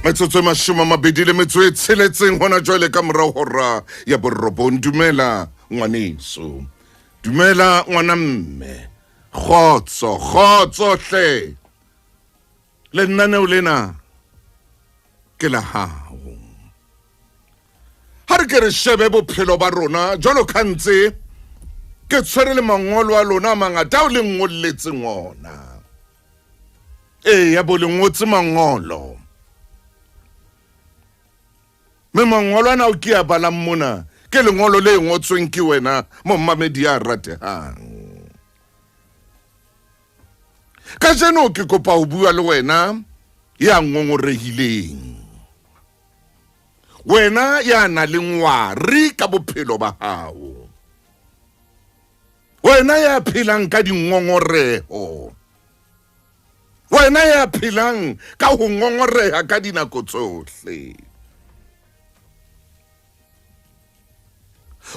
Metsotso mashome a mabedi le metso e tsheletseng hona jwale ka morao hora ya borobong. Dumela ngwaneso, dumela ngwana mme, kgotso hle, lenaneo lena ke la hao. Ha re ke re shebe bophelo ba rona jwalo ka ntse ke tshwere le mangolo a lona mangata o le ngolletseng ona. Ya bo le ngotse mangolo. Me mangolo ana o ke a balang mona ke lengolo le ngotsweng ke wena mo mmamedi ya ratehang. Ka jeno ke kopa ho bua le wena ya ngongorehileng, wena ya na le ngwari ka bophelo ba hao, wena ya phelang ka dingongoreho, wena ya phelang ka ho ngongoreha ka dinako tsohle.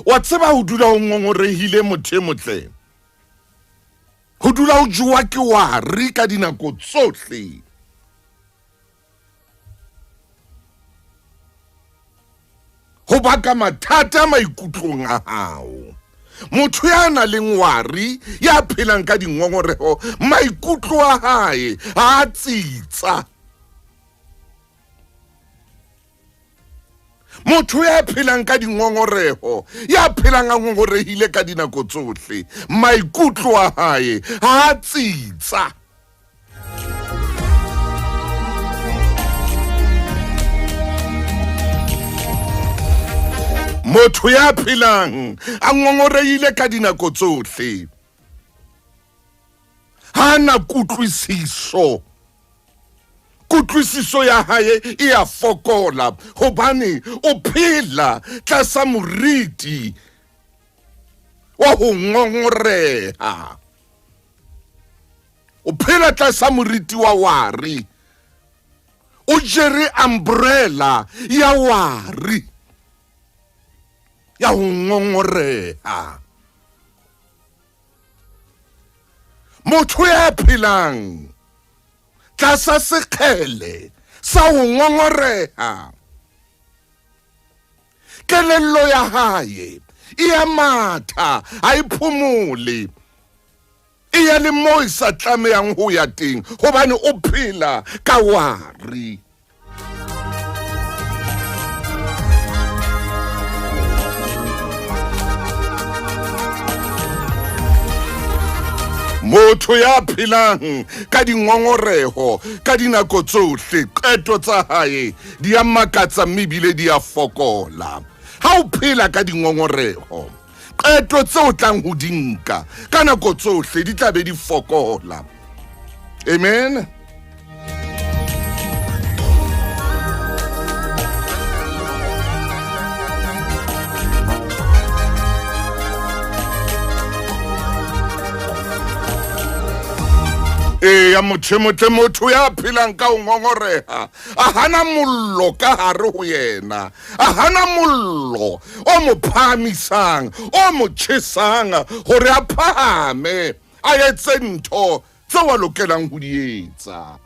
Wa tseba ho dula ho ngongorehile motho e motle, ho dula ho jowa ke wari ka dinako tsohle. Ho baka mathata maikutlong a hao. Motho ya na le ngwari ya phelang ka dingongoreho, maikutlo a hae a tsitsa. Motho ya phelang ka dingongoreho, ya phelang a ngongorehile ka dinako tsohle, maikutlo a hae a tsitsa. Motho ya phelang a ngongorehile ka dinako tsohle, hana kutlwisiso ya hae e a fokola, hobane o phela tlasa moriti wa ho ngongoreha. O phela tlasa moriti wa wari, o jere umbrella ya wari ya ho ngongoreha. Motho ya phelang tlasa sekgele sa ho ngongoreha, kelello ya hae e a matha, ha e phomole, e ya le moo e sa tlamehang ho ya teng, hobane o phela ka wari. Motho ya phelang ka dingongoreho ka dinako tsohle, qeto tsa hae di a makatsa mme bile di a fokola. Ha o phela ka dingongoreho, qeto tseo tlang ho di nka ka nako tsohle di tla be di fokola. Amen. Ya motho ya phelang ka ho ngongoreha, a hana mollo ka hare ho yena, a hana mollo o mo phahamisang, o mo tjhesang hore a phahame, a etse ntho tseo a lokelang ho di etsa.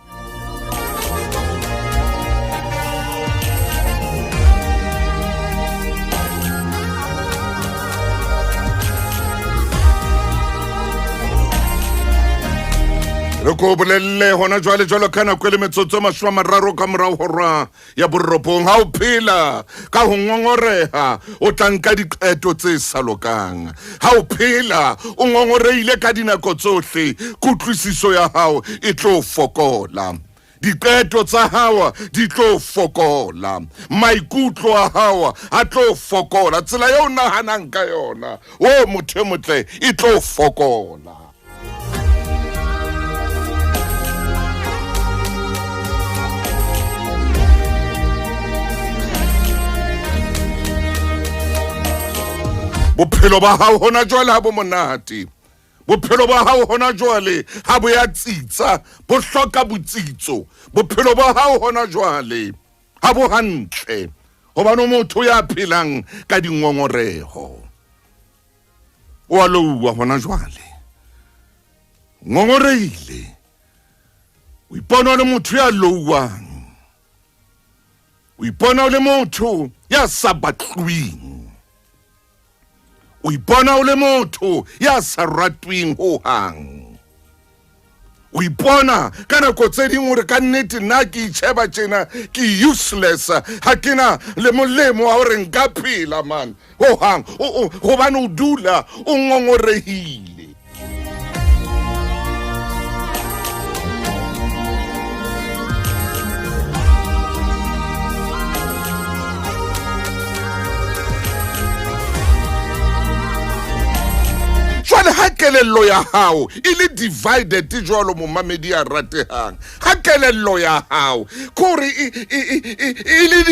Re ko bolelle hona jwalo ka nako le metsotso mashome a mararo ka morao hora ya borobong. Ha o phela ka ho ngongoreha, o tla nka diqeto tse sa lokang. Ha o phela o ngongorehile ka dinako tsohle, kutlwisiso ya hao e tlo fokola, diqeto tsa hao di tlo fokola, maikutlo a hao a tlo fokola, tsela eo nahanang ka yona o motho e motle e tlo fokola. bophelo ba hao hona jwale ha bo monate bophelo ba hao hona jwale ha bo ya tsitsa bo hloka botsitso bophelo ba hao hona jwale ha bo hantle hobane motho ya phelang ka dingongoreho wa lowa hona jwale ngongoreile o ipona le motho ya lowang o ipona le motho ya sa batlwing o ipona le motho ya sa ratwing ho hang o ipona ka nako tse ding hore ka nnete nna ke itsheba tjena ke useless ha kena le molemo wa hore nka phela man ho hang hobane o dula o ngongorehile jwale ha kelello ya hao ile divided jwalo momamedi a ratehang ha kelello ya hao kore ile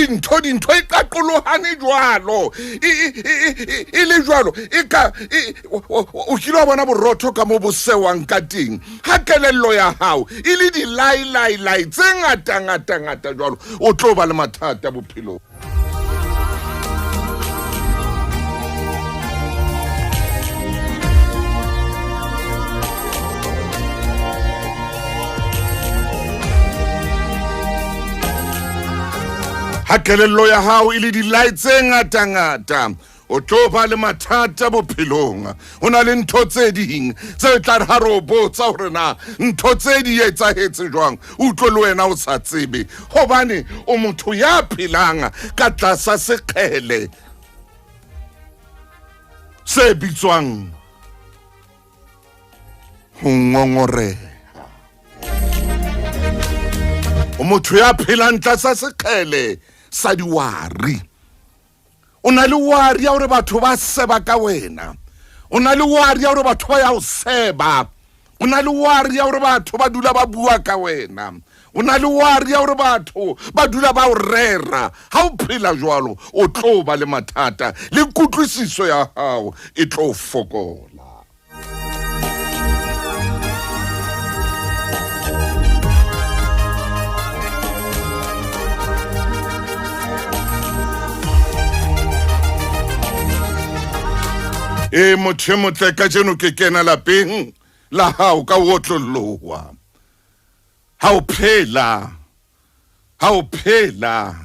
dintho e qaqolohane jwalo ile jwalo ka o kilo bona borotho ka mo bosewang ka teng ha kelello ya hao ile di lai tse ngata jwalo o tlo ba le mathata bophelo ha kelello ya hao ile di lights tse ngata o tlo ba le mathata bophelong hona le ntho tse ding tse tla re ha ro botsa hore na ntho tse di etsahetse jwang o tlo le wena o sa tsebe hobane o motho ya phelang ka tlasa sekgele se bitswang ho ngongoreha o motho ya phelang tlasa sekgele sa diwari o na le wari ya hore batho ba seba ka wena o na le wari ya hore batho ba ya o seba o na le wari ya hore batho ba dula ba bua ka wena o na le wari ya hore batho ba dula ba o rera ha o phela jwalo o tlo ba le mathata le kutlwisiso ya hao e tlo fokola motho motle ka jeno ke kena lapeng la hao ka wotlolowa ha o phela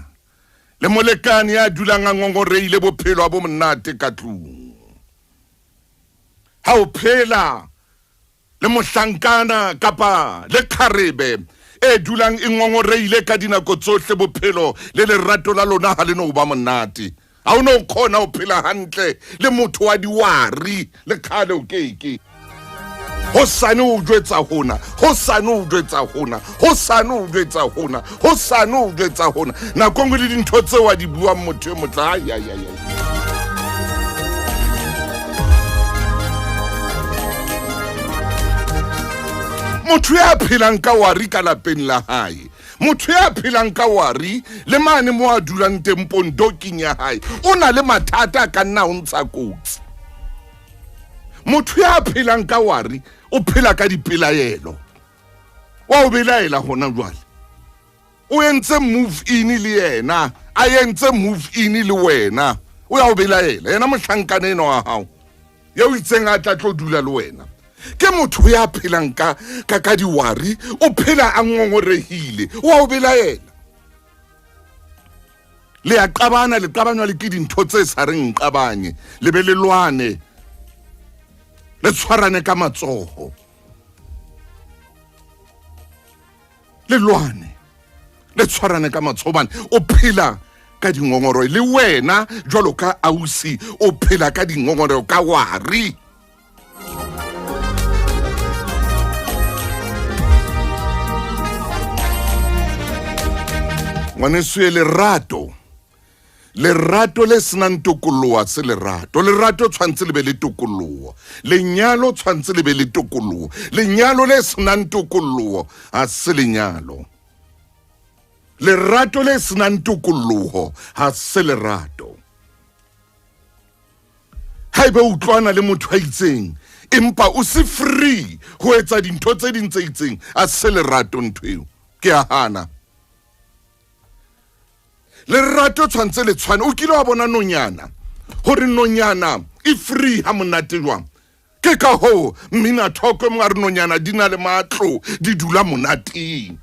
le molekane ya dulang a ngongoreile bophelo bo monate ka tlung ha o phela le mohlankana kapa le kharebe e dulang e ngongoreile ka dinako tsohle bophelo le lerato la lona ha le no ba monate ha o no khona o phela hantle le motho wa diwari le khale o keke hosane o jwetsa hona na kongo le dintho tse wa di bua motho motla ya motho ya phelang ka wari ka lapeng la hae motho ya phelang ka wari le mane mo a dulang tempondoking ya hae o na le mathata ka nna o ntsa kotsi motho ya phelang ka wari o phela ka dipelaelo wa o belaela hona jwale o entse move in le yena a entse move in le wena o ya o belaela yena mohlankana eno wa hao ya o itseng a tla tlo dula le wena ke motho ya phelang ka diwari o phela a ngongorehile wa o belaela le ya qabana le qabanywa le ke dintho tse sa reng qabanye le be le lwane le tshwarane ka matsoho le lwane le tshwarane ka matsoho bane o phela ka dingongoro le wena jwalo ka ausi o phela ka dingongoro ka wari ngwaneso e lerato le senang tokoloha se lerato tshwantse le be le tokoloho lenyalo tshwantse le be le tokoloho lenyalo le senang tokoloho ha se lenyalo lerato le senang tokoloho ha se lerato ha ebe o utlwana le motho a itseng empa o se free ho etsa dintho tse ding tse itseng a se lerato ntweo ke a hana lerato tshwantse le tshwane o kile wa bona nonyana hore nonyana e free ha monate jwang ke ka ho mmina thoko mo re nonyana di na le matlo di dula monateng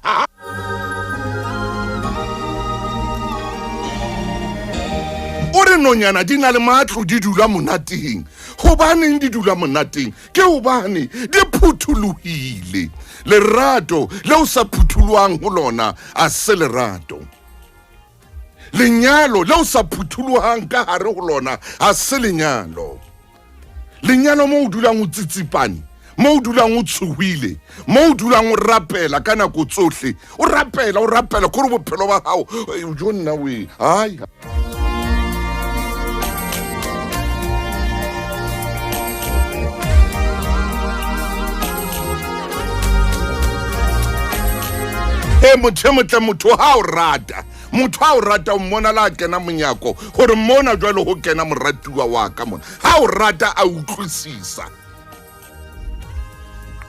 ore nonyana di na le matlo di dula monateng hobaneng di dula monateng ke hobane di phuthuluhile lerato le o sa phuthulwang ho lona a se lerato lenyalo le o sa phuthuluhang ka hare ho lona a se lenyalo lenyalo mo o dulang o tsitsipane mo o dulang o tshuhile mo o dulang o rapela ka nako tsohle o rapela gore bophelo ba hao jo nna we ai motho ha o rata o mmona la kena monyako gore mona jwale ho kena moratuwa wa ka mona ha o rata a utlwisisa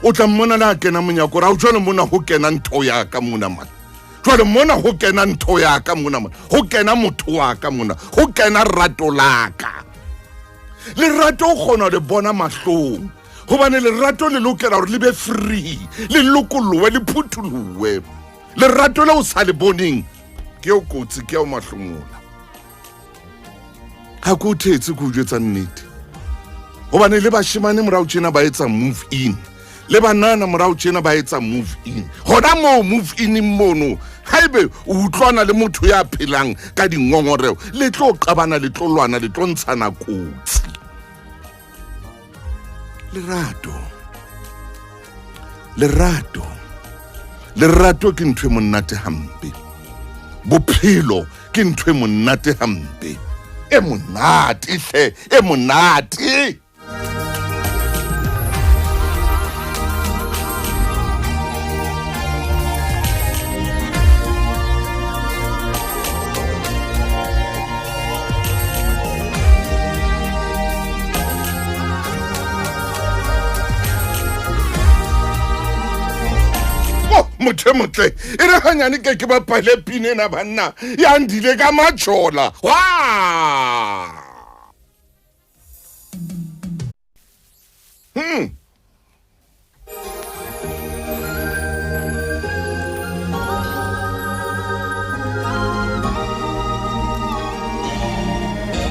o tla mmona la kena monyako ra o jwale mona ho kena ntho ya ka mona man jwale mona ho kena ntho ya ka mona man ho kena motho wa ka mona ho kena rato laka lerato o kgona le bona mahlong hobane lerato le lokela hore le be free le lokolowe le phuthuluwe lerato le o sa le boneng ke o kotsi ke o mahlomola ha go thetse go jwetsa nnete hobane le bashimane morao tjena ba etsa move in le banana morao tjena ba etsa move in hona mo move in mono haibe o utlwana le motho ya phelang ka dingongoreo le tlo qabana le tlo lwana le tlo ntshana kotsi lerato ke ntwe monate hampe bophelo ke ntwe monate hampe e monate motho motle e re hanyane ke ba pale pine na banna ya ndile ka machola wa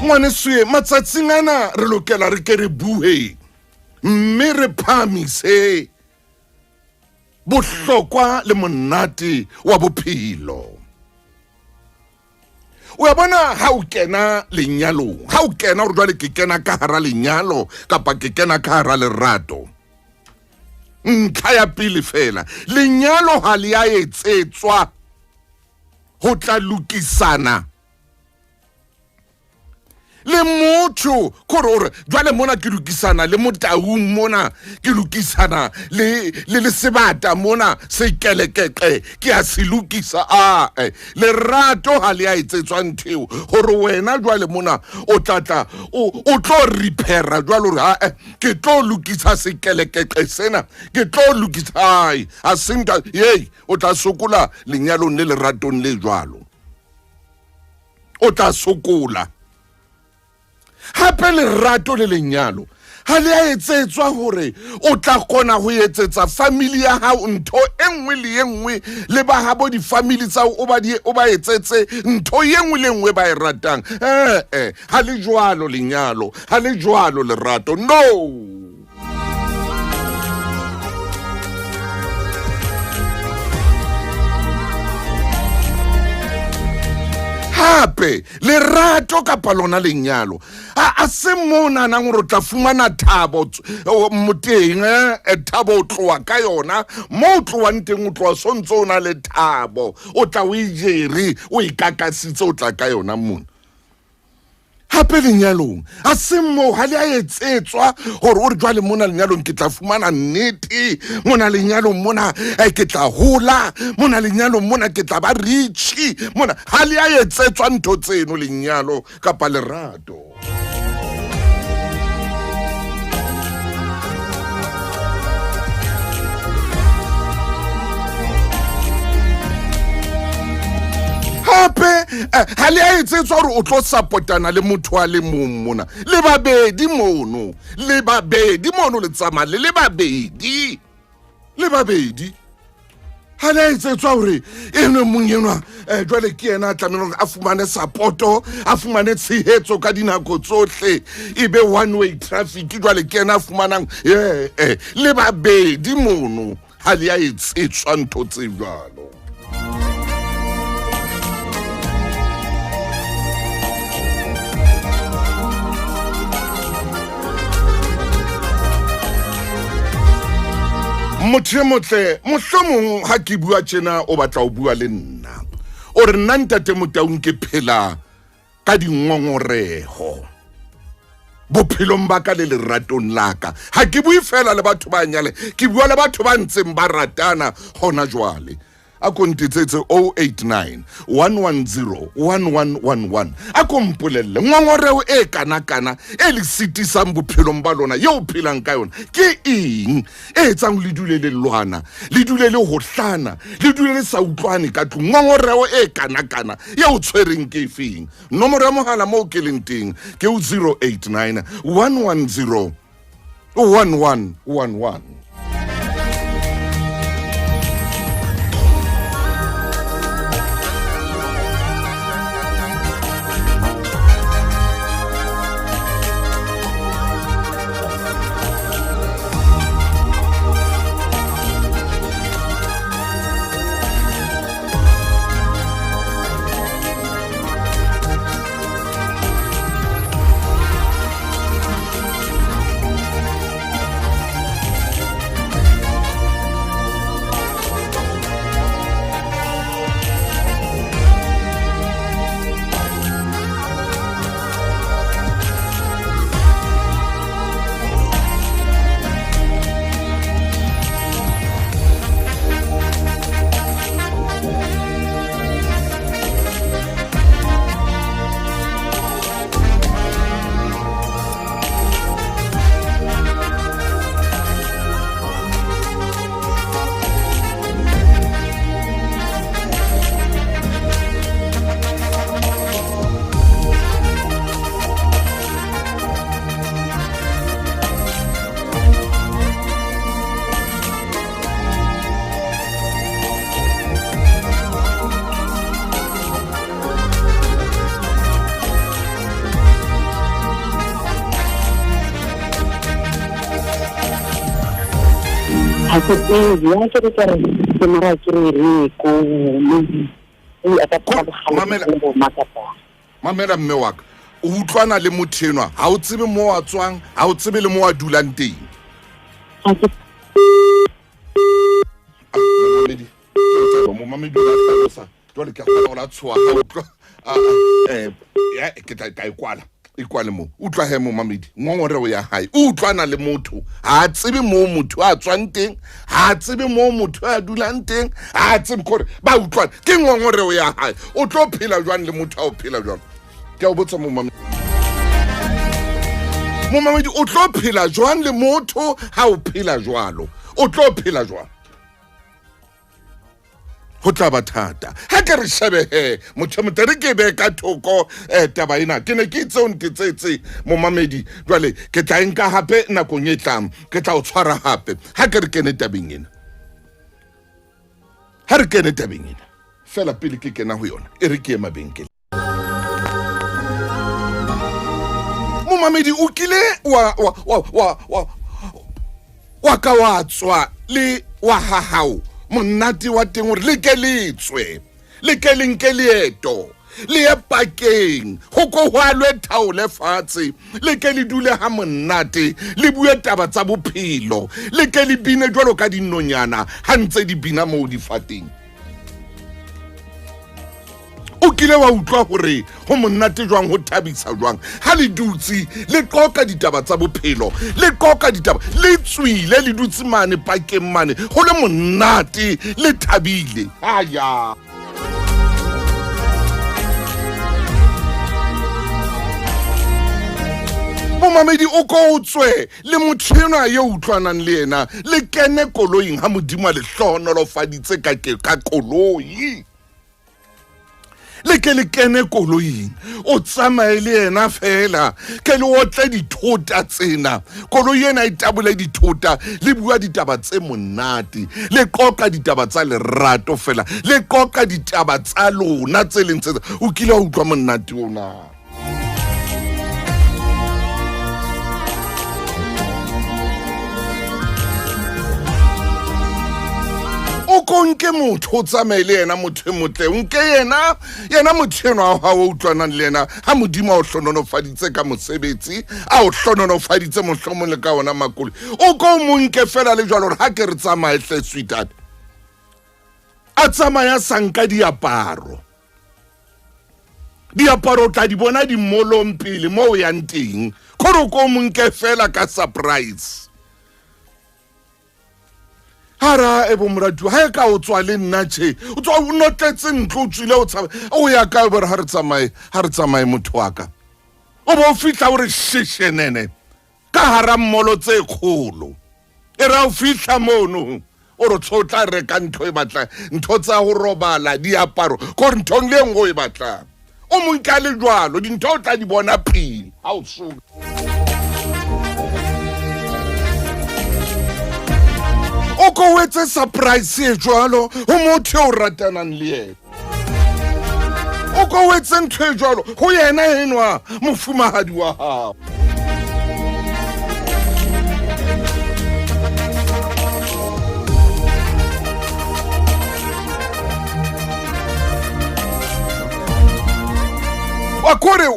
ngwane swe matsatsing ana re lokela re ke re bue mme re phamise bohlokwa le monate wa bophelo o ya bona ha o kena lenyalong ha o kena re jwale ke kena ka hara lenyalo kapa ke kena ka hara lerato ntlha ya pele fela lenyalo ha le a etsetswa ho tla lokisana le motho kore jwale mona ke lokisana le motaung mona ke lokisana le sebata mona se kelekeke ke a se lokisa lerato ha le a etsetswa ntheo gore wena jwale mona o tlatla o tlo repaira jwale gore ke tlo lokisa se kelekeke sena ke tlo lokisa a sinta o tla sokola lenyalong le leratong le jwalo o tla sokola hape lerato le lenyalo ha le a etsetswa hore o tla kgona ho etsetsa family ya hao ntho enngwe le enngwe le ba habo di family tsa o ba etsetse ntho enngwe le enngwe ba e ratang ha le jwalo lenyalo ha le jwalo lerato no hape lerato kapa lona lenyalo a se mona nang gore tla fumana thabo moteng thabo o tloa ka yona mo o tloang teng o tloa sontse o na le thabo o tla o ijere o ikakasitse o tla ka yona mona hape lenyalong a se mo ha le a etsetswa gore o re jwale mona lenyalong ke tla fumana nnete mona lenyalong mona ke tla hola mona lenyalong mona ke tla ba richi mona ha le a etsetswa ntho tseno lenyalo kapa lerato hape ha le a etsetswa hore o tlo supportana le motho a le mong mona le babedi mono le tsamaya le babedi ha le a etsetswa hore ene mong enwa jwale ke yena a tlamehile a fumane supporto a fumane tshehetso ka dinako tsohle ebe one way traffic jwale ke yena a fumanang le babedi mono ha le a etsetswa ntho tse jwalo. Motho motle mohlomong ha ke bua tjena o batla o bua le nna o re nna ntate Motaung ke phela ka dingongoreho bophelong ba ka le leratong la ka ha ke bue fela le batho ba nyale ke bua le batho ba ntseng ba ratana hona jwale a kontetsetse 089 110 1111 a kompolelle ngongoreo e kana e le sitisang bophelong ba lona yo phelang ka yona ke eng e etsang le dule le lwana le dule le hohlana le dule le sa utlwane ka tlung ngongoreo e kana ya o tshwereng ke efeng nomoro ya mohala mo ke leng teng ke 089 110 1111. Mamela mme wa ka o utlwana le motho enwa ha o tsebe mo wa tswang ha o tsebe le mo wa dulang teng Mamedi la hlalosa jwale ke kgona la tswa ha utlwa ke ta ikwale mo utlwa he mo Mamedi ngongoreo ya hae utlwana le motho ha tsebe mo motho a tswang teng ha tsebe mo motho a dulang teng ha tsebe gore ba utlwana ke ngongoreo ya hae o tlo phela jwang le motho a o phela jwang ke a botsa mo Mamedi o tlo phela jwang le motho ha o phela jwalo o tlo phela jwang ho tla ba thata ha ke re shebe he motho motere ke be ka thoko taba ena ke ne ke tsone ke tsetse mo Mamedi jwale ke tla enka hape nakong e tlang ke tla o tshwara hape ha ke re kene tabeng ena ha re kene tabeng ena fela pele ke kena ho yona e re ke mabenkele mo Mamedi o kile wa ka wa tswa le wa hahao monate wa teng hore le ke letswe le ke lenke leeto le ye pakeng ho ko hwalwe thaole fatshe le ke le dule ha monate le bue taba tsa bophelo le ke le bine jwalo ka dinonyana ha ntse di bina mo di fateng o kile wa utlwa hore ho monate jwang ho thabisa jwang ha le dutsi le qoka ditaba tsa bophelo le qoka ditaba le tswile le dutsi mane pakeng mane ho le monate le thabile aya Mamedi o ko tswe le motshena ye utlwanang le yena le kene koloing ha modimo le hlonolo faditse ka koloi le ke le kene koloing o tsamaye le yena fela ke le otle dithota tsena koloi ena e tabole dithota le bua ditaba tse monate le qoqa ditaba tsa lerato fela le qoqa ditaba tsa lona tse leng tse o kile a utlwa monate ona o konke motho o tsamaye le yena motho motle nke yena motho eno a o utlwanang le yena ha modimo o hlononofaditse ka mosebetsi a o hlononofaditse mohlomong le ka ona makolo o ko monke fela le jwalo ha ke re tsamaye hle sweetheart a tsamaya sanka diaparo o tla di bona di molong pele mo o yang teng kore ko monke fela ka surprise hara ebo moratu ha ka o tswa le nna tše o tswa o notletse ntlo o tswile o tsaba o ya ka bore ha re tsamaye motho wa ka o bo fihla o re shishenene ka hara mmolo tse kgolo e ra o fihla mono o re tshotla reka ntho e batla ntho tsa go robala diaparo ko nthong le ngo e batla o monka le jwalo dintho o tla di bona pele ha o suka o ko wetse surprise e jwalo o motho o ratanang le yena o ko wetse ntho e jwalo go yena enwa mofumahadi wa hao wa kore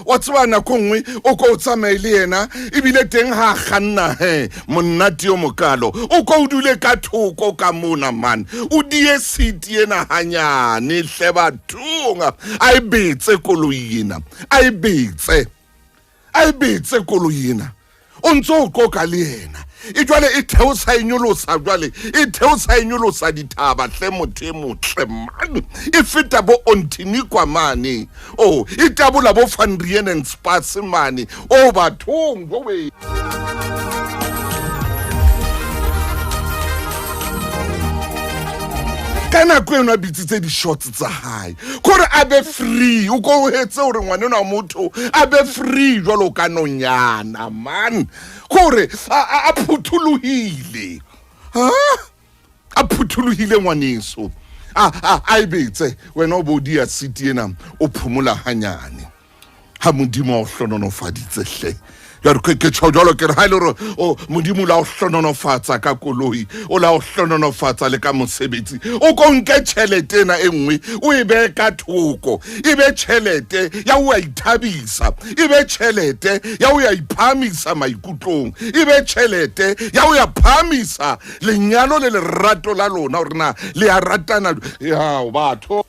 wa tseba nako nngwe o ko tsamaye le yena ebile teng ha ganna monnati yo mokalo o ko dule ka thoko ka mona man o die siti ena hanyane hle bathunga a ibetse koloyina koloyina o ntso go ka le yena e jwale e theosa inyolosa ditaba hle motho motle man e feta bo ontinikwa mane o e tabula bo Fandrien and Spas mane o bathong go we kana kwena bitsitse di shots tsa hae kore a be free o go hetse hore ngwane na motho a be free jwalo ka nonyana man kore a phuthuluhile a phuthuluhile ngwaneso a ibetse wena o bodi ya city ena o phumula hanyane ha modimo o hlononofaditse hle ya re ke tshojolo ke re ha ile re o modimo la o hlononofatsa ka koloi o la o hlononofatsa le ka mosebetsi o ko nke tšhelete ena e nngwe o e be ka thoko e be tšhelete ya o a ithabisa e be tšhelete ya o ya iphamisa maikutlong e be tšhelete ya o ya phamisa lenyalo le lerato la lona o rena le a ratana ya batho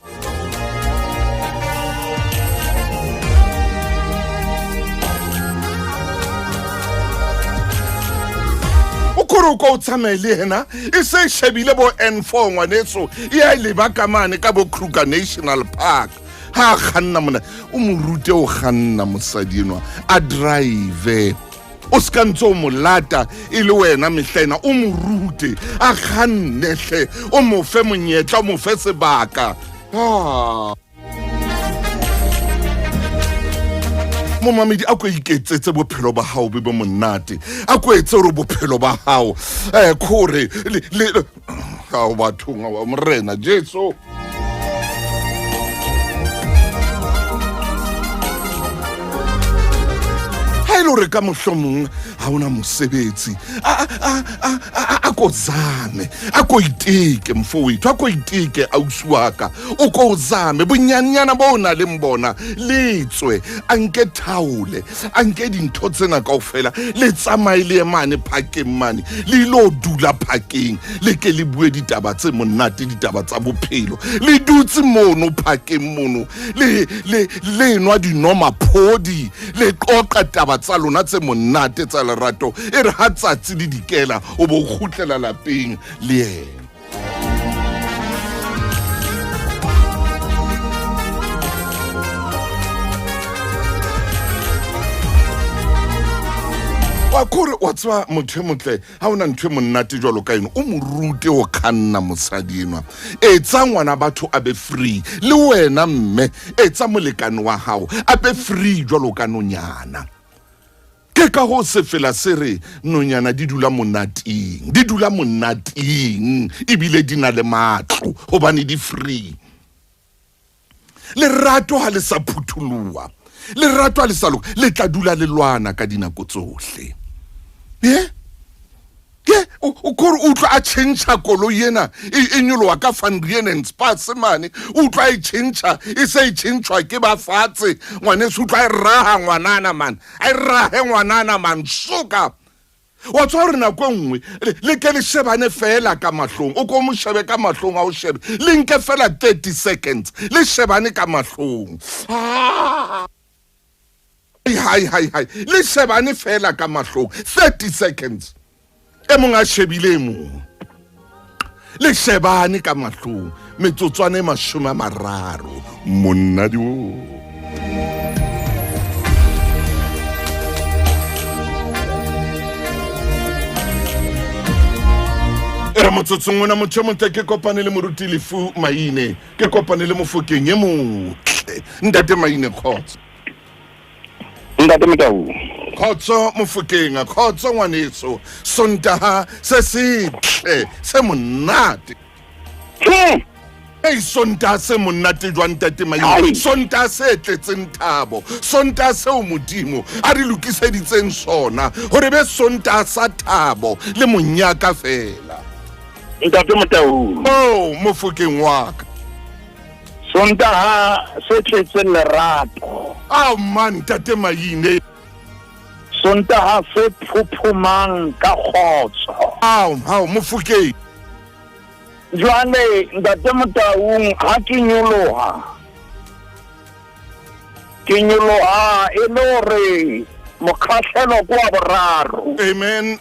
koro ko tsamaye le yena e se shebile bo N4 ngwaneso e a le ba ka mane ka bo Kruger National Park ha khanna mona o morute o khanna mosadinwa a drive o skantso molata e le wena mehlena o morute a khannehle o mo fe monyetla o mo fe sebaka mo mamedi a ko iketsetse bophelo ba hao be monate a ko etse re bophelo ba hao khore le ha o bathunga wa morena Jesu hailo re ka mohlomong ha ona mosebetsi a ko zame a ko iteke mfowethu a ko iteke ausuwaka o ko zame bonyanyana bona le mbona letswe anke thaule anke dintho tsena kaofela le tsamaye le mane phakeng mane le lo dula phakeng le ke le bue ditaba tse monate ditaba tsa bophelo le dutse mono phakeng mono le nwa dinoma phodi le qoqa taba tsa lona tse monate tsa lerato e re ha tsatsi di dikela o bo khutlela lapeng le yena wa kore wa tswa motho motle ha ona ntwe monnate jwalo ka eno o morute o khanna mosadi enwa etsa ngwana batho a be free le wena mme etsa molekane wa hao a be free jwalo ka nonyana ke ka ho se fela se re nonyana di dula monating ebile di na le matlo hobane di free Lerato ha le sa phuthulwa Lerato ha le sa loka le tla dula le lwana ka dinako tsohle o kore utlwa a change kolo yena e nyoloa ka Fundrian and Spas mane utlwa e change e se changewa ke ba fatse ngwane se utlwa e raha ngwanana man a rahe ngwanana man suka wa tswa re na go nngwe le ke le shebane fela ka mahlong o ko mo shebe ka mahlong a o shebe le nke fela 30 seconds le shebane ka mahlong hai le shebane fela ka mahlong 30 seconds e monga shebile mo le shebane ka mahlong metsotswane mashome a mararo monna di o era motsotsong ona motho motle ke kopane le moruti lefu maine ke kopane le mofokeng e motle ntate maine khotso ntate Motau khotso mofokeng khotso ngwaneso sontaha se sitle se monate sontaha se monate jwa ntate maine sontaha se tletseng thabo sontaha se o modimo a re lokiseditseng sona hore be sontaha sa thabo le monyaka fela ntate Motau mofokeng wa ka sontaha se tletseng lerato man ntate maine sontaha se phuphumang ka kgotso mofokeng jwale ntate Motau ha ke nyoloha e le hore mokgahlelo kwa boraro amen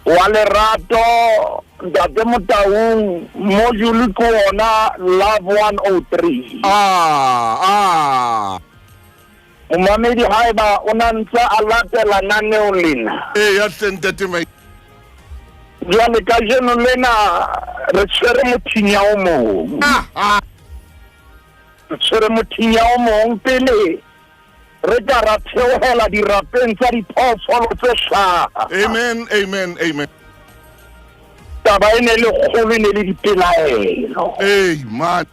wa lerato ntate Motau module ko ona love 103 umamedi haiba ona ntse a latela naneo lena ya ntate mai jwale ka jeno lena re tshwere mothinya o mong pele re ka ra theohela dirapeng tsa diphoofolo tse hlaha amen taba ene le kgolo ne le dipelaelo man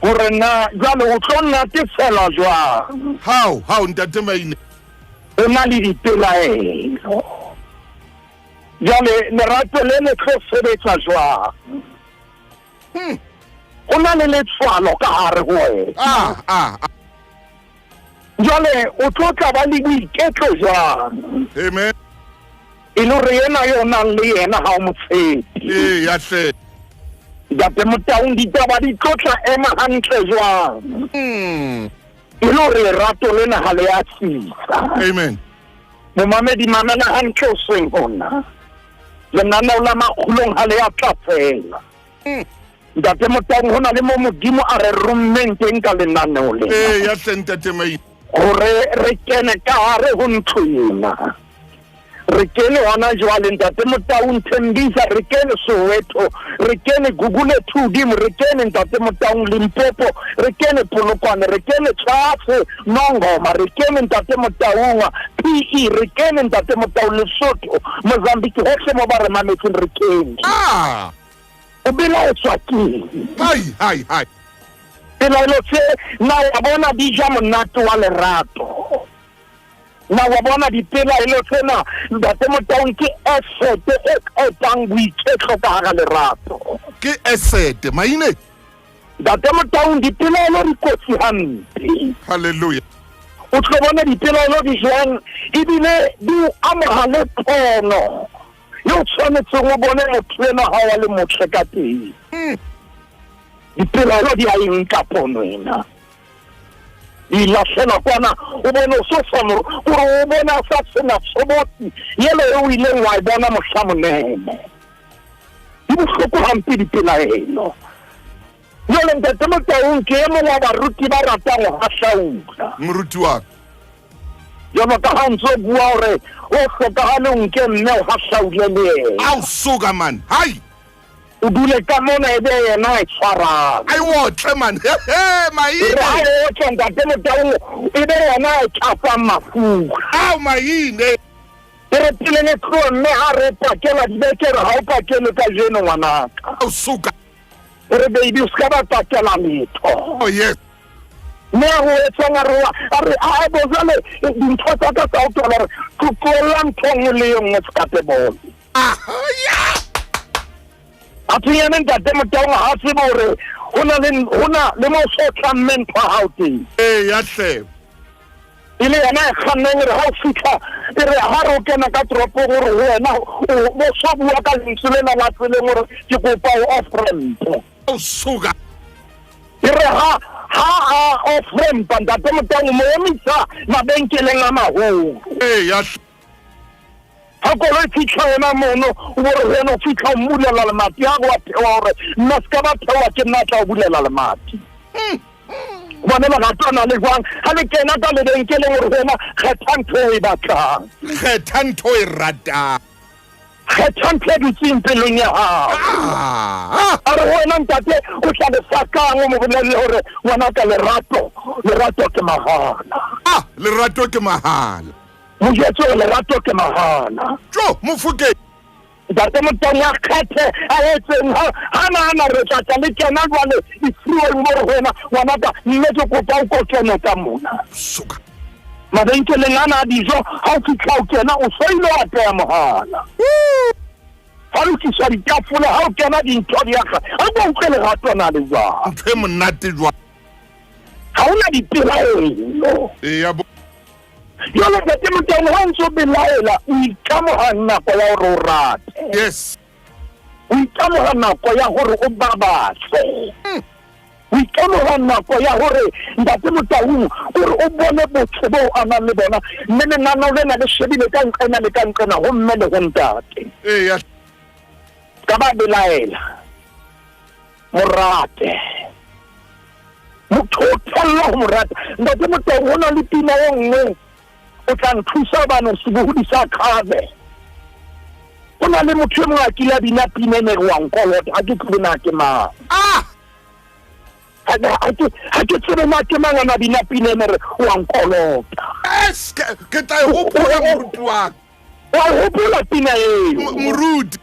hore na jwale o tlo natefela jwang how ntate maine o na le dipelaelo jwale lerato le le tlo sebetsa jwang o na le letshwalo ka hare ho wena jwale o tlo tla ba le boiketlo jwang amen e le hore yena yona le yena ha o motshepi ya hle ntate Motau ditaba di tlo tla ema hantle jwang e le hore lerato lena ha le a tsisa amen momamedi mamela hantle o seng hona lenaneo la Makgulong ha le a tlatsela ntate Motau hona le mo modimo a re rommeng teng ka lenaneo lena ya hle ntate maine hore re kene ka hare ho ntho ena re kene hona jwale ntate Motau Nthembisa re kene Soweto re kene Google Tudimo re kene ntate Motau Limpopo re kene Polokwane re kene Tshase Nongoma re kene ntate Motau PE re kene ntate Motau Lesotho Mozambique hohle mo ba re mametseng re kene o bela o tswaki hai pela lo tse na wa bona di ja monate wa lerato na wa bona dipela ile tsena ntate Motau ke asset e tang boiketlo ka hara lerato ke asset maine ntate Motau dipela ile di kotsi hampe hallelujah o tlo bona dipela ile di jwang ebile di amahale pono yo tshwanetse go bone motho ena ha wa le motle ka teng dipela ile di a inka pono ena ilahlela kwana o bona o sofano gore o bona sa tsena soboti yele o ile wa bona mohlamonene di bohloko hampe dipelaelo jole ntate Motau ke mo wa baruti ba ratang go hahlaula moruti wa jalo ka ha ntse bua hore o hlokahale o nke mme o hahlaule le yena Au suka man. Hai. o dule ka mona ebe yena e tshwarang Ai wotle man. re Maine. ha o tla ntate Motaung ebe yena e tshapang mafura Au maine. re pileng e tlo mme ha re pakela dibeke re ha o pakele ka jeno ngwanaka Au suka. re baby o ska ba pakela letho Oh yes. mme ho etsang a re a bozale dintho tsa ka tsa o tola re tlola ntho nngwe le nngwe sekate bone Ah ya. a tsene ntate Motaung ha se bore hona le mo so tlamme ntho ha o teng Ya hle. ile yana e kganneng re ha o fitlha e re ha re o kena ka tropo gore wena o so bua ka lentswe lena la tseleng gore ke kopa o off-ramp Au suka. e re ha off-ramp ntate Motaung mo emisa mabenkeleng a maholo Ya hle. ha koloi fitlha wena mono o gore wena o fitlha o mmulela lemati ha go a thewa gore nna se ka ba thewa ke nna tla o bulela lemati bone baratwana le jwang ha le kena ka lebenkeleng gore wena kgetha ntho e e batlang Kgetha ntho e ratang. kgetha ntho e dutseng pelong ya gago a re wena ntate o tla le sakang o mo bolelele gore ngwanaka lerato ke mahala Lerato ke mahala. mojetso lerato ke mahala Jo Mofokeng. ntate Motaung a kgethe a etseng ha nahana re tlatla le kena jwale e-freeway mo re wena ngwanaka mme ke kopa o ko kene ka mona Suka. mabenkeleng ana a dijo ha o fitlha o kena o so ile wa teya mohala ha o tlisa ditafole ha o kena dintho di aga ha ko utlwe Lerato na le jwang Ntho e monate jwang. ha ona dipelaelo Ya bo. jwale ntate Motaung ha ntse o belaela o ikamoga nako ya gore o rate Yes. o ikamoga nako ya gore o babatle o ikamoga nako ya gore ntate Motaung gore o bone botho bo a nang le bona mme lenaneo lena le shebile ka nqena le ka nqena go mme le go ntate Ya. ka ba belaela morate motho o tshwanela go morata ntate Motaung go na le pina e nngwe o tla nthusa bana sebohodi sa kgabe go na le motho e mongwe a kile a bina pina e ne re wa nkolota ga ke tsebe na ke mang ha ke tsebe na ke mang a na bina pina e ne re wa nkolota Yes. Ke tla e hopola moruti wa. wa hopola pina eo Moruti.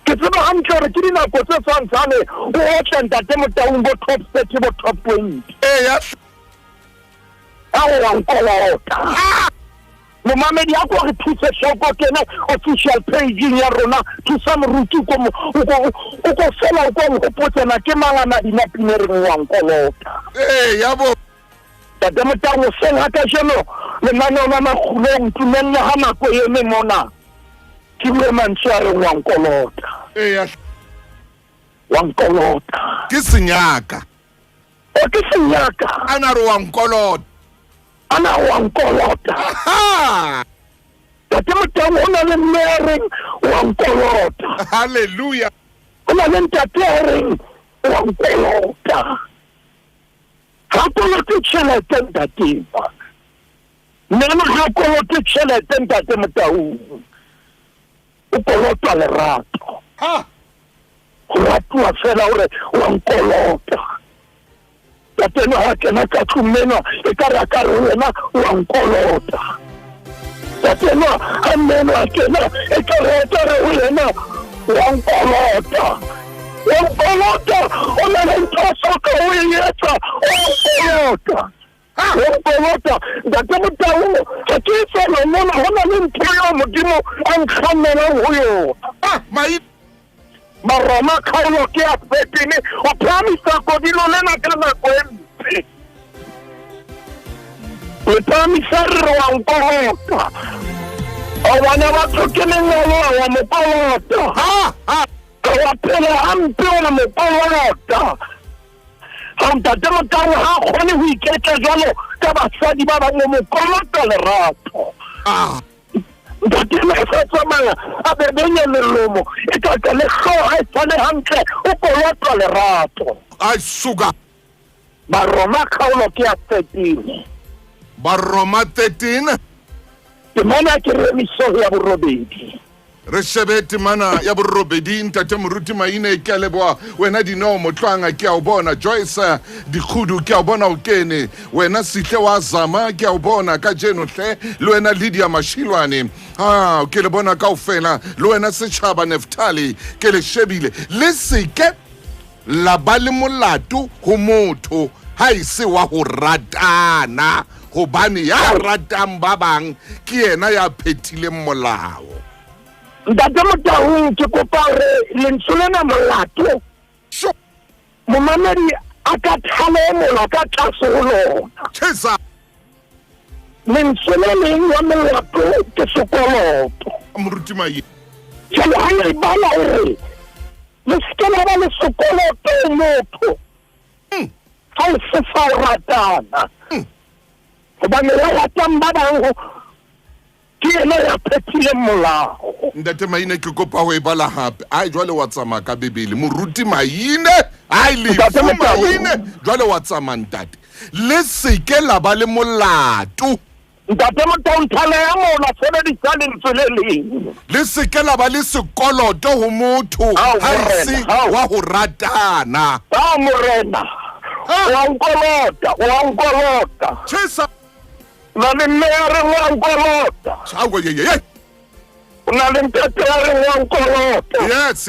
ke tseba hantle gore ke dinako tse tshwantshane o otlhe ntate Motaung bo top 30 bo top 20 Ya. a o wa nkolota momamedi a ko re thuse hloko kene official page ya rona thusa moruti o ko fela o ko ngopotsena ke mangana dinapine re wa nkolota Ya bo. tate Motaung seng ha ka jeno lenaneo la Makgulong tumelle ha nako eme mona ke bue mantswe a re wa nkolota Ya. wa nkolota Ke senyaka. o ke senyaka Ana re wa nkolota. ana wa nkolota tate Motaung o na le mmereng wa nkolota Hallelujah. o na le ntatereng wa nkolota ha kolote tšhelete ntateba nena ha kolote tšhelete ntate Motaung o kolotwa lerato go ratuwa fela gore wa nkolota tateno ha kena ka tlumena e ka re a ka re wena wa nkolota tateno ha mmeno a kena e ka re a ka re wena wa nkolota wa nkolota o na le ntho soka o e etsa o nkolota wa nkolota ntate Motaung ga ke fela mona go na le ntho yo modimo a nkgamelang go yona maroma kgaolo ke a fetene o phamisa kodilo lena ka nako e mpe o phamisa re wa nkolota o bana ba tlhokene ngolo wa mokolota wa phela hampe o na mokolota ga ntate Motaung ga kgone go iketla jalo ka basadi ba bangwe mokolota lerato ntate le sa tsamaya a bebenya lelomo e tlatla le kgoga e tshwane hantle o kolotwa lerato Ai suka. baroma kgaolo ke a 13 Baroma 13 temana ke re miso ya borobedi re shebe temana ya borobedi ntate moruti Maine ke a leboa wena Dineo Motlhwanga ke a o bona Joyce Dikhudu ke a o bona o kene wena Sihle wa Zama ke a o bona ka jeno hle le wena Lydia Mashilwane ke le bona kaofela le wena Setšhaba Neftali ke le shebile le seke la ba le molato ho motho ha ise wa ho ratana hobane ya ratang ba bang ke yena ya phethileng molao. ntate Motaung ke kopa re lentswe lena molato momamedi a ka thalemola ka tlase ho lona Tshesa lentswe le leng ya molato ke sekoloto moruti Maine jalo ha e bala hore le seke la ba le sekoloto motho ha e se sa o ratana hobane ya ratang ba bang ke ena ya phethileng molao ntate Maine ke kopa ho e bala hape ai jwale wa tsamaya ka bebele moruti Maine ai lefu Maine jwale wa tsamaya ntate le seke la ba le molato ntate Motaung thala ya mona sebedisa lentswe le leng le seke la ba le sekoloto ho motho ha ise wa ho ratana morena wa nkolota Tshesa na le mme ya reng wa nkolota chawo ye na le ntate ya reng wa nkolota yes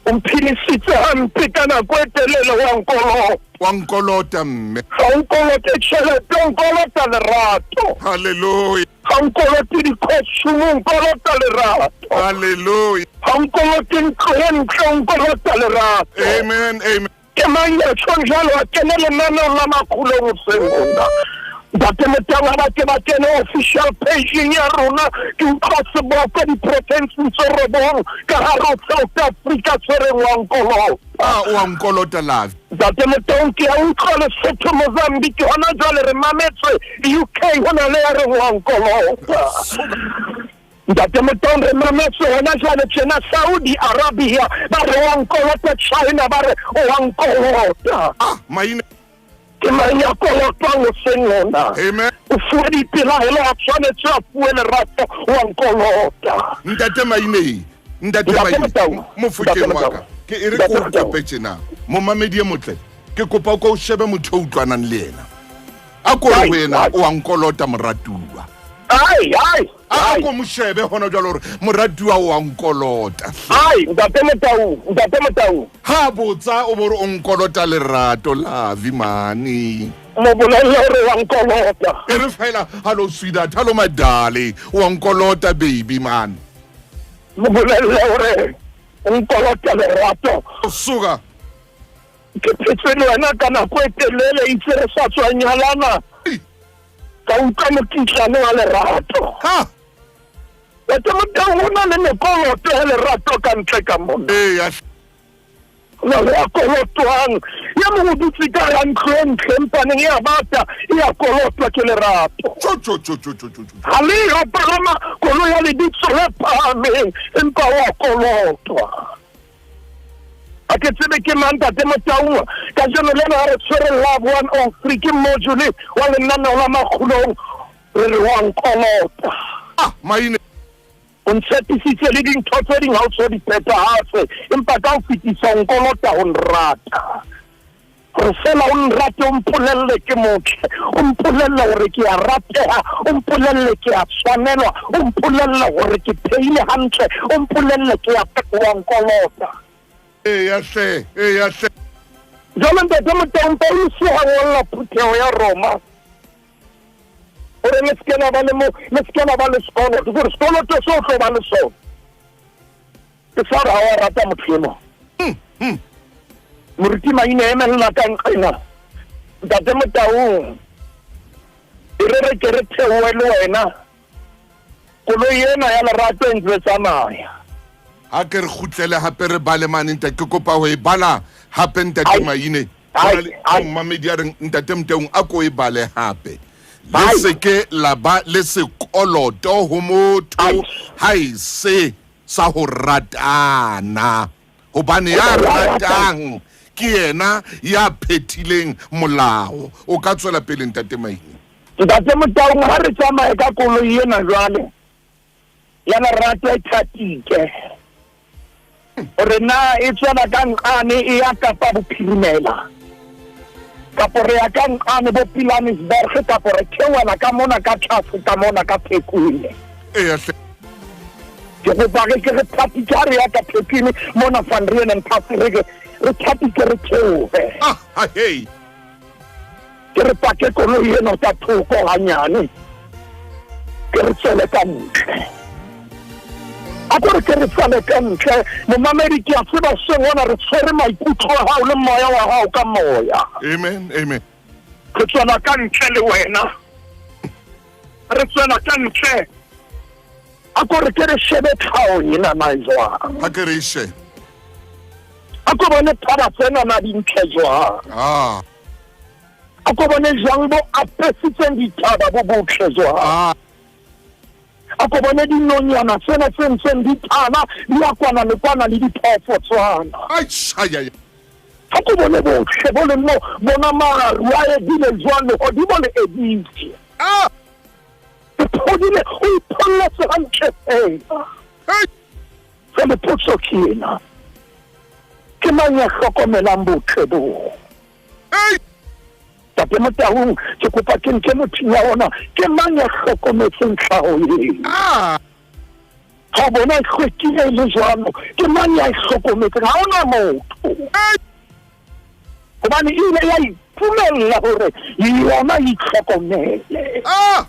o mphilisitse hampe ka nako e telele wa nkolota wa nkolota mme ga o nkolote tšhelete o nkolota lerato haleluya ga o nkolote dikhosumo o nkolota lerato haleluya ga o nkolote ntlo e ntle o nkolota lerato amen ke mang ya tshong jalo a kene lenaneo la Makgulong A ntate Motaung ba ke ba kene official pageng ya rona ke utlwa seboko di-provinceng tse robong ka hare South Africa tshwereng wa nkolota wa nkolota lavi ntate Motaung ke a utlwa Lesotho Mozambique hona jwale re mametswe UK hona le ya reng wa nkolota ntate Motaung re mametswe hona jwale tjena Saudi Arabia ba re wa nkolota China ba re wa nkolota Maine ke mang ya kolotwang o seng ona amen o fuwe dipelaelo a tshwanetse a fuwe lerato wa nkolota ntate Maine mofokeng wa ka ke e re ko kope tjena momamedi e motle ke kopa ko o shebe motho o utlwanang le yena a ko re ho yena o a nkolota moratuwa a ko mo shebe hona jwalo hore moratuwa o a nkolota ntate Motaung ha botsa o bore o nkolota lerato lavi mani mo bolelle hore wa nkolota e re fela hello sweetheart hello my darling o a nkolota baby man mo bolelle hore o nkolota lerato suka ke phetse le wena ka nako e telele itse re sa tswa nyalana ka utlwa mokitlane wa lerato ntate Motaung o na le mekoloto ya lerato ka ntle ka mona na le ya kolotwang ya mongwe o dutse ka ya ntlo e ntle empaneng ya bata e ya kolotwa ke lerato ga le yo palama koloi ya lebitso le phahameng empa wa kolotwa a ke tsebe ke mang ntate Motaung ka jeno lena re tshwere Love 103 ke mmojule wa lenaneo la Makgulong re re wa nkolota Maine o ntshepisitse le dintho tse ding ha o so di phethahatse empa ka o fetisa o nkolota ho nrata gore fela o nrate o mpolelle ke motle o mpolelle gore ke a rateha o mpolelle ke a tshwanelwa o mpolelle gore ke phehile hantle o mpolelle ke a wa nkolota yahle jalo ntate Motaung Paulus ha ngolla phutheho ya Roma ore le skena ba le sekoloto gore sekoloto se o tlo ba le sona ke sa ra wa rata motho eno moruti Maine emella ka nqena ntate Motaung e re ke re theowe le wena koloi ena ya lerato e ntse tsamaya ha ke re khutlele hape re bale mane ntate ke kopa ho e bala hape ntate Maine mamedi a re ntate Motaung a ko e bale hape le seke la ba le sekoloto ho motho ha ise sa ho ratana hobane ya ratang ke yena ya phethileng molao o ka tswela pele ntate Maine ntate Motaung ha re tsamaye ka koloi ena jwale ya Lerato e thatike re na e tsena ka Nqane e ya Kapa Bophirimela kapo re ya ka Nqane bo Pilanesberg kapo re theola ka mona ka tlase ka mona ka Phekune ke go bage ke re thatike re ya ka Phekune mona van Renen Pass re thatike re theohe hey ke re pake koloi eno ka thoko hanyane ke re tsele ka ntle a gore ke re tsele ka ntle momamedi ke a tseba sengwana re tshwere maikutlo a hao le moya wa hao ka moya amen re tswela ka ntle le wena re tswela ka ntle a gore ke re shebe tlhao ena na jwang ha ke re she a ko bone thaba tsena na dintle jwang a ko bone jang bo apesitseng dithaba bo botle jwang a ko bone dinonyana tsena tse ntseng di thana di a kwana le kwana le diphofo tswana a ko bone botle bo le mo bona maru a edile jwang le godimo le edile phodile o ipholletse hantle fela fele potso ke ena ke mang ya hlokomelang botle bo tate Motaung ke kopa ke nke motho ya ona ke mang ya hlokometseng tlhaho ena ha bona e hlwekile le jwalo ke mang ya hlokometseng ha ona motho hobane ile ya ipumella hore yona e itlhokomele ha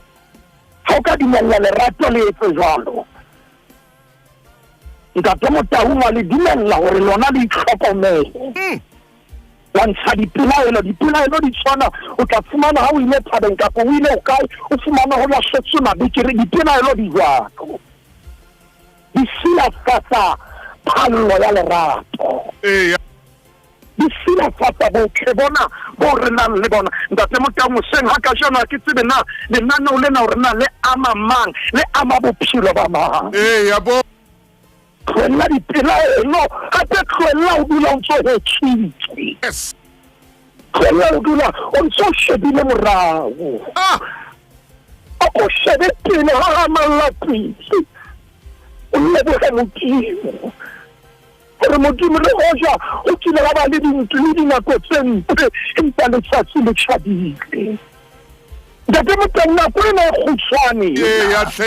o ka dumella Lerato le etse jwalo ntate Motaung wa le dumella hore lona le itlhokomele wa ntsha dipelaelo di tshwana o tla fumana ha o ile thabeng kapo o ile o kae o fumana ho lahletswe mabekere dipelaelo di jwalo di silafatsa phallo ya Lerato di silafatsa botle bona bo re nang le bona ntate Motaung seng ha ka jana ke tsebe na lenaneo lena hore na le ama mang le ama bophelo ba mang tlohella dipelaelo gape tlohella o dula o ntso hetsitse tlohella o dula o ntso shebile morago o ko shebe pele ha amalla pele o leboge Modimo gore Modimo le hoja o kile ga ba le dintlo le dinako tse mpe empa letsatsi le tjhabile ntate Motaung nako ena e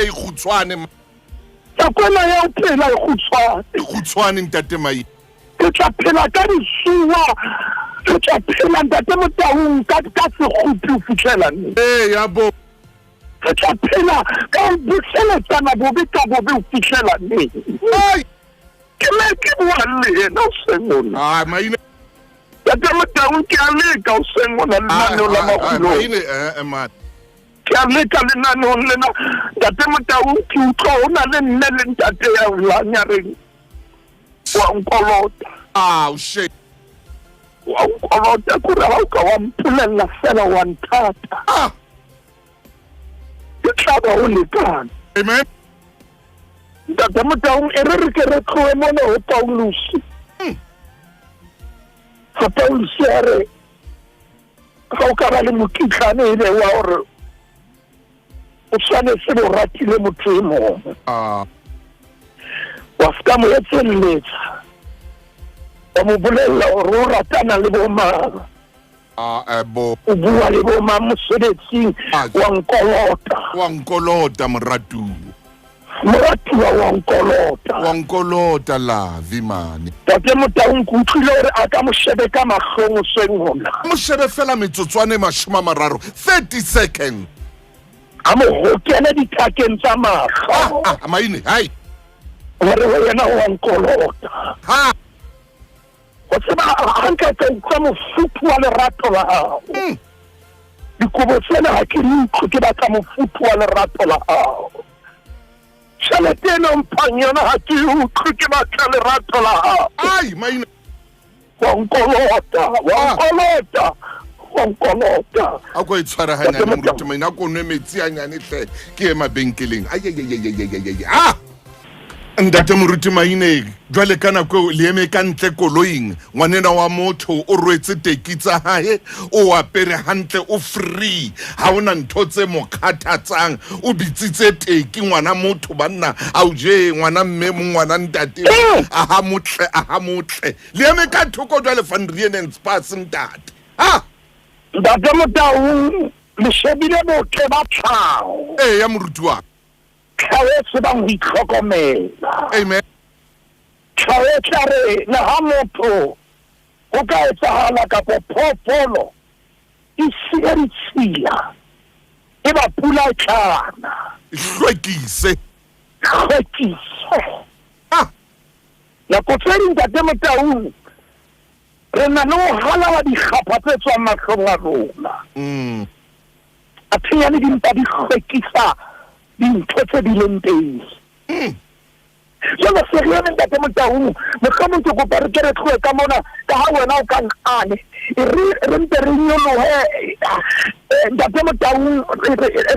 kgutshwane Takona ya o phela e khutshwane ntate mai ke tla phela ka disuwa ke tla phela ntate Motaung ka sekgutli o fitlhela yabo ke tla phela ka buseletsana bobe ka bobe o fitlhela ke me ke bua le yena o sengona maine ntate Motaung ke a leka o sengona lenaneo la Makgulong man ke a leka lenaneong lena ntate Motaung ke utlwa ho na le nne le ntate ya Nyareng wa nkolota shit wa nkolota kore ha o ka wa mpolella fela wa nthata ke tlaba o lekane amen ntate Motaung e re ke re tlohe mona ho Paulus ha Paulus ya re ha o ka ba le mokitlane ile wa hore o tshwanetse bo ratile motho e mongwe wa ska mo etselletsa wa mo bolella hore o ratana le bo mang o bua le bo mang mosebetsing wa nkolota moratuwa wa nkolota la vimane tate Motaung ke utlwile hore a ka mo shebe ka mahlong o seng hona mo shebe fela metsotswane 30 seconds amo hokela dithakeng tsa mahlo maine hai gore wena wa nkolota o tseba ha nka ka utlwa mofuthu wa Lerato la hao dikobo tsena ha ke utlwe ke batla mofuthu wa Lerato la hao tšhelete ena mphang yona ha ke utlwe ke batla Lerato la hao maine wa nkolota a ko itshwara hanyane moruti maina a ko nwe metsi a nyane tle ke ema benkeleng ntate moruti maine jwale ka nako le eme ka ntle koloing ngwanena wa motho o rwetse teki tsa hae o apere hantle o free ha ona ntho tse mo khathatsang o bitsitse teki ngwana motho banna a o je ngwana mme mo ngwana ntate aha motle le eme ka thoko jwale van Rienen Spas ntate ntate Motaung le shebile botle ba tlhaho ya moruti wa tlhaho ba ho itlhokomela amen tlhaho tlare le ha motho o ka etsahala ka popolo isiritsia e ba pula tlana hlwekise la kotsering ntate Motaung re na no halala di khapha tse tswa mahlong a rona a tsenya le dimpa di hlwekisa dintho tse di leng teng jalo se re yona ntate Motaung mohlomong ke kopa re ke re tlohe ka mona ka ha wena o ka nkane re mpe re nyolohe ntate Motaung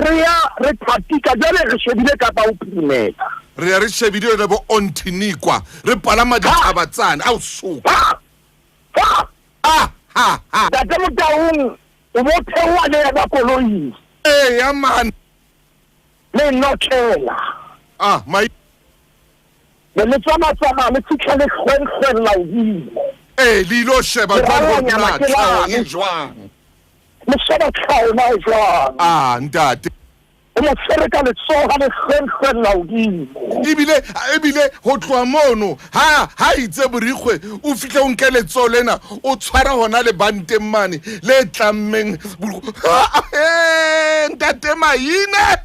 re ya re pratika jale re shebile kapa o phimela re ya re shebile le bo ontinikwa re palama dithabatsana a o supa ntate Motaung o bo thewa le ba koloi ya man le notela my le tsama le tsitla le khwen la udimo le lo sheba jwang e jwang le sheba tlhaho na jwang ntate o mo tshwereka le tsoga le khwen la udimo ebile ho tloa mono ha itse borikgwe o fihle o nke letso lena o tshwara hona le banteng mane le tlammeng ntate Maine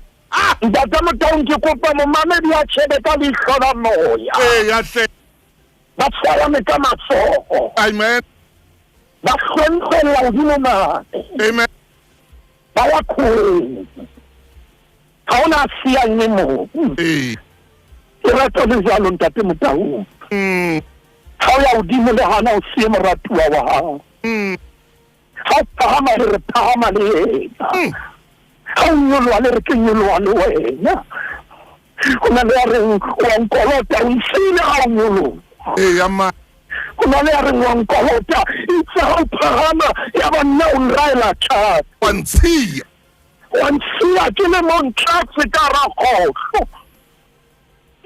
ntate Motaung ke kopa momamedi a tshebe ka leihlo la moya ya hle ba tshwarane ka matsogo amen ba khwenkhwela hodimo mane amen ba ya khweng ha ona siang le mo Lerato le jalo ntate Motaung ha o ya hodimo le hana o sie moratuwa wa hao ha o phahama re phahama le ha o nyolwa le re ke nyolwa le wena o na le a reng wa nkolota o nsile ha o nyolwa ya ma o na le a reng wa nkolota itse ha o phahama ya ba nna o nraela tjhatsi wa ntshiya ke le mo ntlatse ka rakgohlo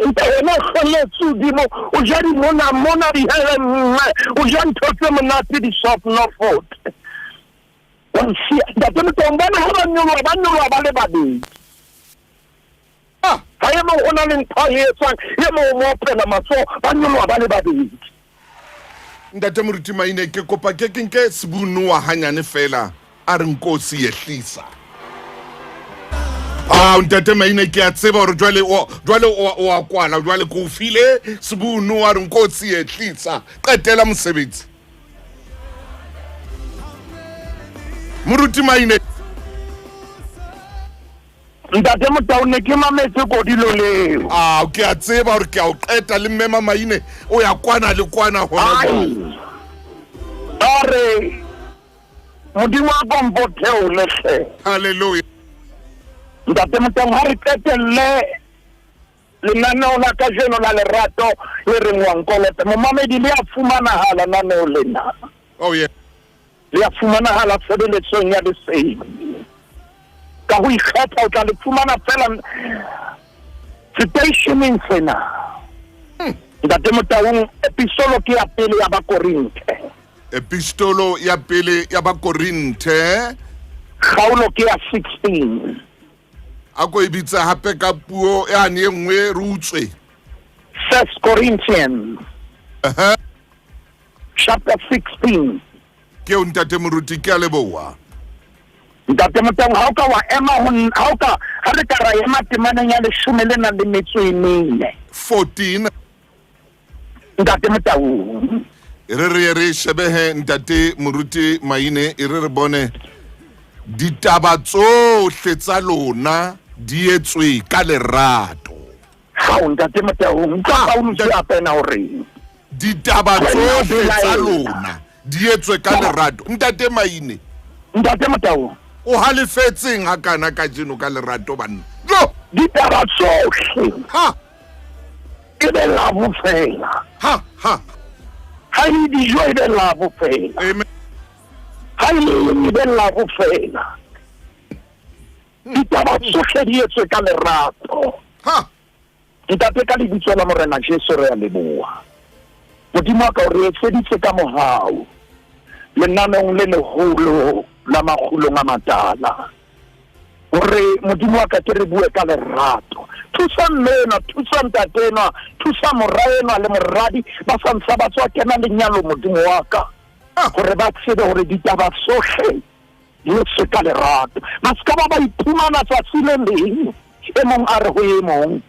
nta wena kgoletse hodimo o ja di mona di hele mme o ja ntho tse monate di soft Norfolk ntate Motaung bona ha ba nyolwa ba le babedi ha ye mo o na le ntho e etsang ye mo mo phela matso ba nyolwa ba le babedi ntate moruti Maine ke kopa ke nke sebunuwa hanyane fela a re nkosi yehlisa ntate Maine ke a tseba hore jwale o a kwala jwale ko file sebunuwa re nkosi yehlisa qetela mosebetsi moruti Maine ntate Motaung ne ke mametse kodilo leo ke a tseba hore ke a o qeta le mmema Maine o ya kwana le kwana hona are modimo a kompotheo lehle haleluya ntate Motaung ha re qetelle lenaneo la ka jeno la Lerato le reng wa nkolota momamedi le a fumanahala naneo lena le a fumanahala tshebeletsong ya lesedi ka ho ikgetha o tla le fumana fela stationing sena ntate Motaung epistolo ke ya pele ya Bakorinthe kgaolo ke ya 16 a ko ibitsa hape ka puo ya ne nngwe re utswe 1 Corinthians chapter 16 ke o ntate moruti ke a leboa ntate Motaung ha o ka wa ema ha re ka ra ema temaneng ya 14 ntate Motaung re shebehe ntate moruti Maine re bone ditaba tsohle tsa lona di etswe ka lerato ha o ntate Motaung ka o ntse apena hore ditaba tsohle tsa lona di etswe ka lerato ntate Maine ntate Motaung o halefetseng hakana ka jeno ka lerato banna ditaba tsohle e be love fela. Ha Ha e dijo e be love fela. amen Ha e be love fela. Ditaba tsohle di etswe ka lerato. ha Ntate ka lebitso la Morena Jesu re a leboha. Modimo wa ka o re etseditse ka mohau lenaneng le leholo la Makgulong A Matala. Hore Modimo wa ka ke re bue ka lerato. Thusa mmena, thusa ntatena, thusa moraena le moradi ba santsa ba tswa kena lenyalo Modimo wa ka. Hore ba tsebe hore ditaba tsohle di etswe ka lerato. Ba ska ba iphumana tsatsi le leng e mong a re ho e mong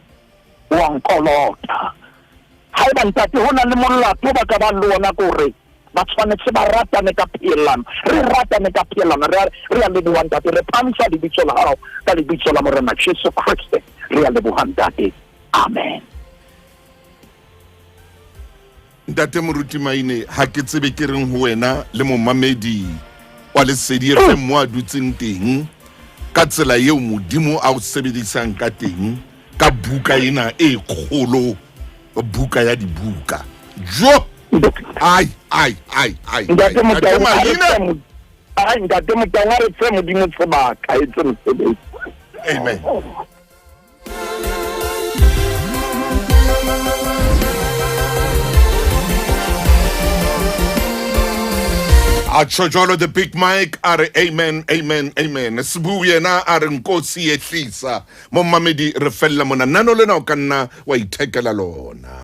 wa nkolota. Haeba ntate ho na le molato ba ka ba le ona kore ba tshwanetse ba ratane ka phelano, re ratane ka phelano, re a leboha ntate, re phamisa lebitso la hao ka lebitso la Morena Jesu Kriste, re a leboha ntate. Amen. ntate moruti maine ha ke tsebe ke reng ho wena le momamedi wa Lesedi FM mo a dutseng teng ka tsela eo modimo a o sebedisang ka teng ka buka ena e kgolo, buka ya dibuka jo ai Ntate Motau a re tse Modimo sebaka e tse mosebetsi. amen. A jolo the big mic are amen Sibu yena are nkosi ehlisa mo mamedi re fella mona nano lena o kanna wa ithekela lona.